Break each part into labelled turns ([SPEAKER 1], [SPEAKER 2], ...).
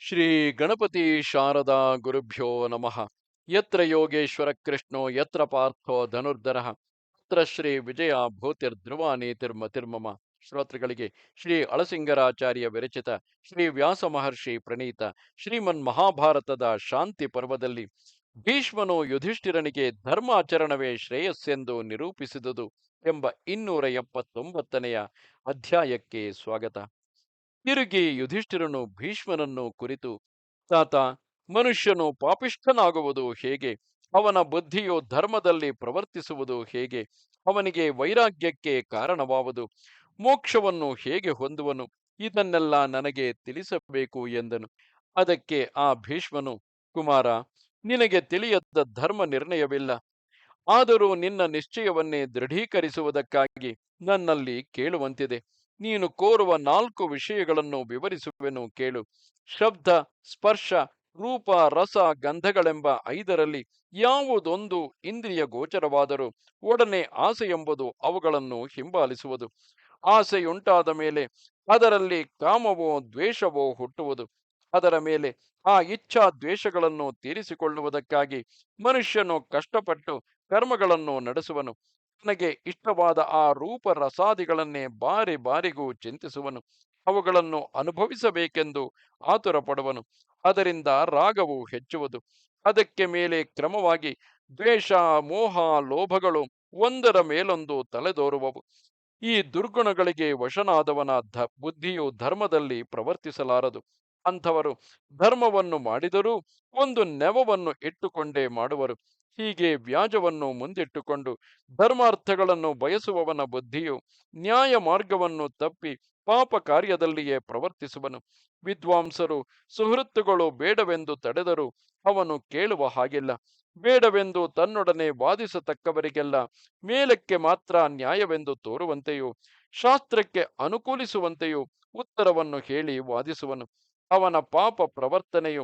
[SPEAKER 1] ಶ್ರೀ ಗಣಪತಿ ಶಾರದಾ ಗುರುಭ್ಯೋ ನಮಃ. ಯತ್ರ ಯೋಗೇಶ್ವರ ಕೃಷ್ಣೋ ಯತ್ರ ಪಾರ್ಥೋ ಧನುರ್ಧರಃ ತತ್ರ ಶ್ರೀ ವಿಜಯ ಭೂತಿರ್ಧ್ರುವ ನೀತಿರ್ಮತಿರ್ಮಮ. ಶ್ರೋತೃಗಳಿಗೆ ಶ್ರೀ ಅಳಸಿಂಗರಾಚಾರ್ಯ ವಿರಚಿತ ಶ್ರೀ ವ್ಯಾಸ ಮಹರ್ಷಿ ಪ್ರಣೀತ ಶ್ರೀಮನ್ ಮಹಾಭಾರತದ ಶಾಂತಿ ಪರ್ವದಲ್ಲಿ ಭೀಷ್ಮನು ಯುಧಿಷ್ಠಿರನಿಗೆ ಧರ್ಮಾಚರಣವೇ ಶ್ರೇಯಸ್ಸೆಂದು ನಿರೂಪಿಸಿದುದು ಎಂಬ 279ನೆಯ ಅಧ್ಯಾಯಕ್ಕೆ ಸ್ವಾಗತ. ತಿರುಗಿ ಯುಧಿಷ್ಠಿರನು ಭೀಷ್ಮನನ್ನು ಕುರಿತು, ತಾತ, ಮನುಷ್ಯನು ಪಾಪಿಷ್ಠನಾಗುವುದು ಹೇಗೆ? ಅವನ ಬುದ್ಧಿಯು ಧರ್ಮದಲ್ಲಿ ಪ್ರವರ್ತಿಸುವುದು ಹೇಗೆ? ಅವನಿಗೆ ವೈರಾಗ್ಯಕ್ಕೆ ಕಾರಣವಾವುದು? ಮೋಕ್ಷವನ್ನು ಹೇಗೆ ಹೊಂದುವನು? ಇದನ್ನೆಲ್ಲ ನನಗೆ ತಿಳಿಸಬೇಕು ಎಂದನು. ಅದಕ್ಕೆ ಆ ಭೀಷ್ಮನು, ಕುಮಾರ, ನಿನಗೆ ತಿಳಿಯದ ಧರ್ಮ ನಿರ್ಣಯವಿಲ್ಲ. ಆದರೂ ನಿನ್ನ ನಿಶ್ಚಯವನ್ನೇ ದೃಢೀಕರಿಸುವುದಕ್ಕಾಗಿ ನನ್ನಲ್ಲಿ ಕೇಳುವಂತಿದೆ. ನೀನು ಕೋರುವ 4 ವಿಷಯಗಳನ್ನು ವಿವರಿಸುವೆನು ಕೇಳು. ಶಬ್ದ, ಸ್ಪರ್ಶ, ರೂಪ, ರಸ, ಗಂಧಗಳೆಂಬ 5ರಲ್ಲಿ ಯಾವುದೊಂದು ಇಂದ್ರಿಯ ಗೋಚರವಾದರೂ ಒಡನೆ ಆಸೆ ಎಂಬುದು ಅವುಗಳನ್ನು ಹಿಂಬಾಲಿಸುವುದು. ಆಸೆಯುಂಟಾದ ಮೇಲೆ ಅದರಲ್ಲಿ ಕಾಮವೋ ದ್ವೇಷವೋ ಹುಟ್ಟುವುದು. ಅದರ ಮೇಲೆ ಆ ಇಚ್ಛಾ ದ್ವೇಷಗಳನ್ನು ತೀರಿಸಿಕೊಳ್ಳುವುದಕ್ಕಾಗಿ ಮನುಷ್ಯನು ಕಷ್ಟಪಟ್ಟು ಕರ್ಮಗಳನ್ನು ನಡೆಸುವನು. ತನಗೆ ಇಷ್ಟವಾದ ಆ ರೂಪ ರಸಾದಿಗಳನ್ನೇ ಬಾರಿ ಬಾರಿಗೂ ಚಿಂತಿಸುವನು. ಅವುಗಳನ್ನು ಅನುಭವಿಸಬೇಕೆಂದು ಆತುರ ಪಡುವನು. ಅದರಿಂದ ರಾಗವು ಹೆಚ್ಚುವುದು. ಅದಕ್ಕೆ ಮೇಲೆ ಕ್ರಮವಾಗಿ ದ್ವೇಷ, ಮೋಹ, ಲೋಭಗಳು ಒಂದರ ಮೇಲೊಂದು ತಲೆದೋರುವವು. ಈ ದುರ್ಗುಣಗಳಿಗೆ ವಶನಾದವನ ಬುದ್ಧಿಯು ಧರ್ಮದಲ್ಲಿ ಪ್ರವರ್ತಿಸಲಾರದು. ಅಂಥವರು ಧರ್ಮವನ್ನು ಮಾಡಿದರೂ ಒಂದು ನೆವವನ್ನು ಇಟ್ಟುಕೊಂಡೇ ಮಾಡುವರು. ಹೀಗೆ ವ್ಯಾಜವನ್ನು ಮುಂದಿಟ್ಟುಕೊಂಡು ಧರ್ಮಾರ್ಥಗಳನ್ನು ಬಯಸುವವನ ಬುದ್ಧಿಯು ನ್ಯಾಯ ಮಾರ್ಗವನ್ನು ತಪ್ಪಿ ಪಾಪ ಕಾರ್ಯದಲ್ಲಿಯೇ ಪ್ರವರ್ತಿಸುವನು. ವಿದ್ವಾಂಸರು, ಸುಹೃತ್ತುಗಳು ಬೇಡವೆಂದು ತಡೆದರೂ ಅವನು ಕೇಳುವ ಹಾಗಿಲ್ಲ. ಬೇಡವೆಂದು ತನ್ನೊಡನೆ ವಾದಿಸತಕ್ಕವರಿಗೆಲ್ಲ ಮೇಲಕ್ಕೆ ಮಾತ್ರ ನ್ಯಾಯವೆಂದು ತೋರುವಂತೆಯೂ ಶಾಸ್ತ್ರಕ್ಕೆ ಅನುಕೂಲಿಸುವಂತೆಯೂ ಉತ್ತರವನ್ನು ಹೇಳಿ ವಾದಿಸುವನು. ಅವನ ಪಾಪ ಪ್ರವರ್ತನೆಯು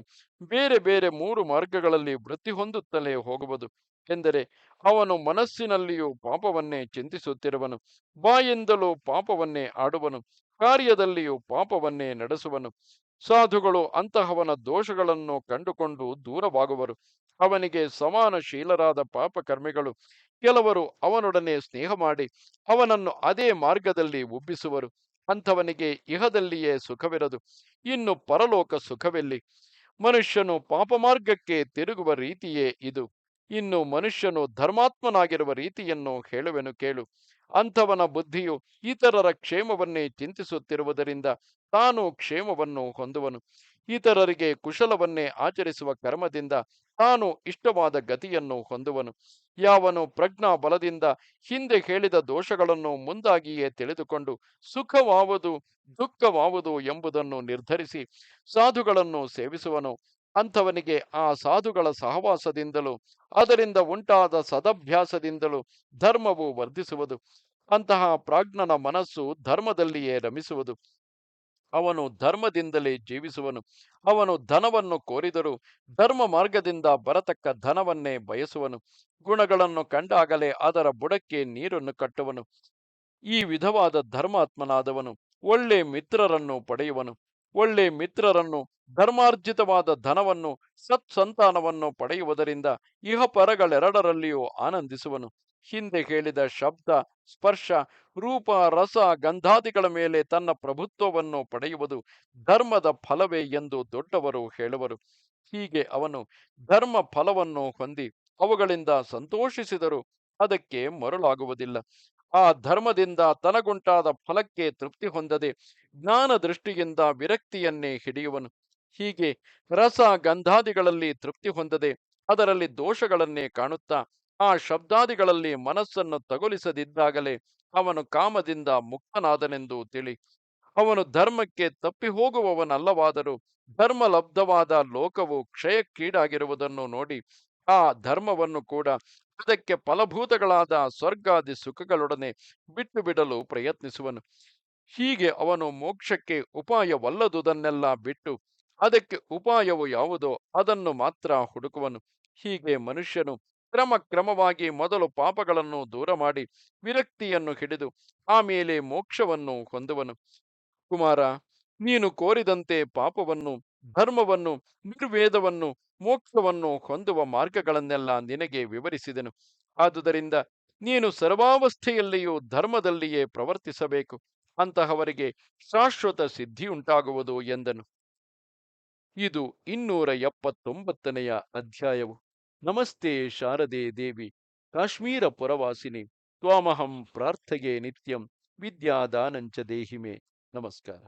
[SPEAKER 1] ಬೇರೆ ಬೇರೆ 3 ಮಾರ್ಗಗಳಲ್ಲಿ ವೃತ್ತಿ ಹೊಂದುತ್ತಲೇ ಹೋಗುವುದು. ಎಂದರೆ ಅವನು ಮನಸ್ಸಿನಲ್ಲಿಯೂ ಪಾಪವನ್ನೇ ಚಿಂತಿಸುತ್ತಿರುವನು, ಬಾಯಿಂದಲೂ ಪಾಪವನ್ನೇ ಆಡುವನು, ಕಾರ್ಯದಲ್ಲಿಯೂ ಪಾಪವನ್ನೇ ನಡೆಸುವನು. ಸಾಧುಗಳು ಅಂತಹವನ ದೋಷಗಳನ್ನು ಕಂಡುಕೊಂಡು ದೂರವಾಗುವರು. ಅವನಿಗೆ ಸಮಾನಶೀಲರಾದ ಪಾಪಕರ್ಮಿಗಳು ಕೆಲವರು ಅವನೊಡನೆ ಸ್ನೇಹ ಮಾಡಿ ಅವನನ್ನು ಅದೇ ಮಾರ್ಗದಲ್ಲಿ ಉಬ್ಬಿಸುವರು. ಅಂಥವನಿಗೆ ಇಹದಲ್ಲಿಯೇ ಸುಖವಿರದು, ಇನ್ನು ಪರಲೋಕ ಸುಖವೆಲ್ಲಿ? ಮನುಷ್ಯನು ಪಾಪ ಮಾರ್ಗಕ್ಕೆ ತಿರುಗುವ ರೀತಿಯೇ ಇದು. ಇನ್ನು ಮನುಷ್ಯನು ಧರ್ಮಾತ್ಮನಾಗಿರುವ ರೀತಿಯನ್ನು ಹೇಳುವೆನು ಕೇಳು. ಅಂಥವನ ಬುದ್ಧಿಯು ಇತರರ ಕ್ಷೇಮವನ್ನೇ ಚಿಂತಿಸುತ್ತಿರುವುದರಿಂದ ತಾನು ಕ್ಷೇಮವನ್ನು ಹೊಂದುವನು. ಇತರರಿಗೆ ಕುಶಲವನ್ನೇ ಆಚರಿಸುವ ಕರ್ಮದಿಂದ ತಾನು ಇಷ್ಟವಾದ ಗತಿಯನ್ನು ಹೊಂದುವನು. ಯಾವನು ಪ್ರಜ್ಞಾ ಬಲದಿಂದ ಹಿಂದೆ ಹೇಳಿದ ದೋಷಗಳನ್ನು ಮುಂದಾಗಿಯೇ ತಿಳಿದುಕೊಂಡು ಸುಖವಾವುದು ದುಃಖವಾವುದು ಎಂಬುದನ್ನು ನಿರ್ಧರಿಸಿ ಸಾಧುಗಳನ್ನು ಸೇವಿಸುವನು, ಅಂಥವನಿಗೆ ಆ ಸಾಧುಗಳ ಸಹವಾಸದಿಂದಲೂ ಅದರಿಂದ ಉಂಟಾದ ಸದಭ್ಯಾಸದಿಂದಲೂ ಧರ್ಮವು ವರ್ಧಿಸುವುದು. ಅಂತಹ ಪ್ರಾಜ್ಞನ ಮನಸ್ಸು ಧರ್ಮದಲ್ಲಿಯೇ ರಮಿಸುವುದು. ಅವನು ಧರ್ಮದಿಂದಲೇ ಜೀವಿಸುವನು. ಅವನು ಧನವನ್ನು ಕೋರಿದರೂ ಧರ್ಮ ಮಾರ್ಗದಿಂದ ಬರತಕ್ಕ ಧನವನ್ನೇ ಬಯಸುವನು. ಗುಣಗಳನ್ನು ಕಂಡಾಗಲೇ ಅದರ ಬುಡಕ್ಕೆ ನೀರನ್ನು ಕಟ್ಟುವನು. ಈ ವಿಧವಾದ ಧರ್ಮಾತ್ಮನಾದವನು ಒಳ್ಳೆ ಮಿತ್ರರನ್ನು ಪಡೆಯುವನು. ಒಳ್ಳೆ ಮಿತ್ರರನ್ನು, ಧರ್ಮಾರ್ಜಿತವಾದ ಧನವನ್ನು, ಸತ್ಸಂತಾನವನ್ನು ಪಡೆಯುವುದರಿಂದ ಇಹಪರಗಳೆರಡರಲ್ಲಿಯೂ ಆನಂದಿಸುವನು. ಹಿಂದೆ ಹೇಳಿದ ಶಬ್ದ, ಸ್ಪರ್ಶ, ರೂಪ, ರಸ, ಗಂಧಾದಿಗಳ ಮೇಲೆ ತನ್ನ ಪ್ರಭುತ್ವವನ್ನು ಪಡೆಯುವುದು ಧರ್ಮದ ಫಲವೇ ಎಂದು ದೊಡ್ಡವರು ಹೇಳುವರು. ಹೀಗೆ ಅವನು ಧರ್ಮ ಫಲವನ್ನು ಹೊಂದಿ ಅವುಗಳಿಂದ ಸಂತೋಷಿಸಿದರೂ ಅದಕ್ಕೆ ಮರುಳಾಗುವುದಿಲ್ಲ. ಆ ಧರ್ಮದಿಂದ ತನಗುಂಟಾದ ಫಲಕ್ಕೆ ತೃಪ್ತಿ ಹೊಂದದೆ ಜ್ಞಾನ ದೃಷ್ಟಿಯಿಂದ ವಿರಕ್ತಿಯನ್ನೇ ಹಿಡಿಯುವನು. ಹೀಗೆ ರಸ ಗಂಧಾದಿಗಳಲ್ಲಿ ತೃಪ್ತಿ ಹೊಂದದೆ ಅದರಲ್ಲಿ ದೋಷಗಳನ್ನೇ ಕಾಣುತ್ತಾ ಆ ಶಬ್ದಾದಿಗಳಲ್ಲಿ ಮನಸ್ಸನ್ನು ತಗುಲಿಸದಿದ್ದಾಗಲೇ ಅವನು ಕಾಮದಿಂದ ಮುಕ್ತನಾದನೆಂದು ತಿಳಿ. ಅವನು ಧರ್ಮಕ್ಕೆ ತಪ್ಪಿ ಹೋಗುವವನಲ್ಲವಾದರೂ ಧರ್ಮಲಬ್ಧವಾದ ಲೋಕವು ಕ್ಷಯಕ್ಕೀಡಾಗಿರುವುದನ್ನು ನೋಡಿ ಆ ಧರ್ಮವನ್ನು ಕೂಡ ಅದಕ್ಕೆ ಫಲಭೂತಗಳಾದ ಸ್ವರ್ಗಾದಿ ಸುಖಗಳೊಡನೆ ಬಿಟ್ಟು ಬಿಡಲು ಪ್ರಯತ್ನಿಸುವನು. ಹೀಗೆ ಅವನು ಮೋಕ್ಷಕ್ಕೆ ಉಪಾಯವಲ್ಲದುದನ್ನೆಲ್ಲ ಬಿಟ್ಟು ಅದಕ್ಕೆ ಉಪಾಯವು ಯಾವುದೋ ಅದನ್ನು ಮಾತ್ರ ಹುಡುಕುವನು. ಹೀಗೆ ಮನುಷ್ಯನು ಕ್ರಮವಾಗಿ ಮೊದಲು ಪಾಪಗಳನ್ನು ದೂರ ಮಾಡಿ ವಿರಕ್ತಿಯನ್ನು ಹಿಡಿದು ಆಮೇಲೆ ಮೋಕ್ಷವನ್ನು ಹೊಂದುವನು. ಕುಮಾರ, ನೀನು ಕೋರಿದಂತೆ ಪಾಪವನ್ನು ಧರ್ಮವನ್ನು, ನಿರ್ವೇದವನ್ನು, ಮೋಕ್ಷವನ್ನು ಹೊಂದುವ ಮಾರ್ಗಗಳನ್ನೆಲ್ಲ ನಿನಗೆ ವಿವರಿಸಿದೆನು. ಆದುದರಿಂದ ನೀನು ಸರ್ವಾವಸ್ಥೆಯಲ್ಲಿಯೂ ಧರ್ಮದಲ್ಲಿಯೇ ಪ್ರವರ್ತಿಸಬೇಕು. ಅಂತಹವರಿಗೆ ಶಾಶ್ವತ ಸಿದ್ಧಿಯುಂಟಾಗುವುದು ಎಂದನು. ಇದು 279ನೆಯ ಅಧ್ಯಾಯವು. ನಮಸ್ತೆ ಶಾರದೆ ದೇವಿ, ಕಾಶ್ಮೀರ ಪುರವಾಸಿನಿ, ತ್ವಾಮಹಂ ಪ್ರಾರ್ಥೆಯೇ ನಿತ್ಯಂ, ವಿದ್ಯಾದಾನಂಚ ದೇಹಿಮೆ. ನಮಸ್ಕಾರ.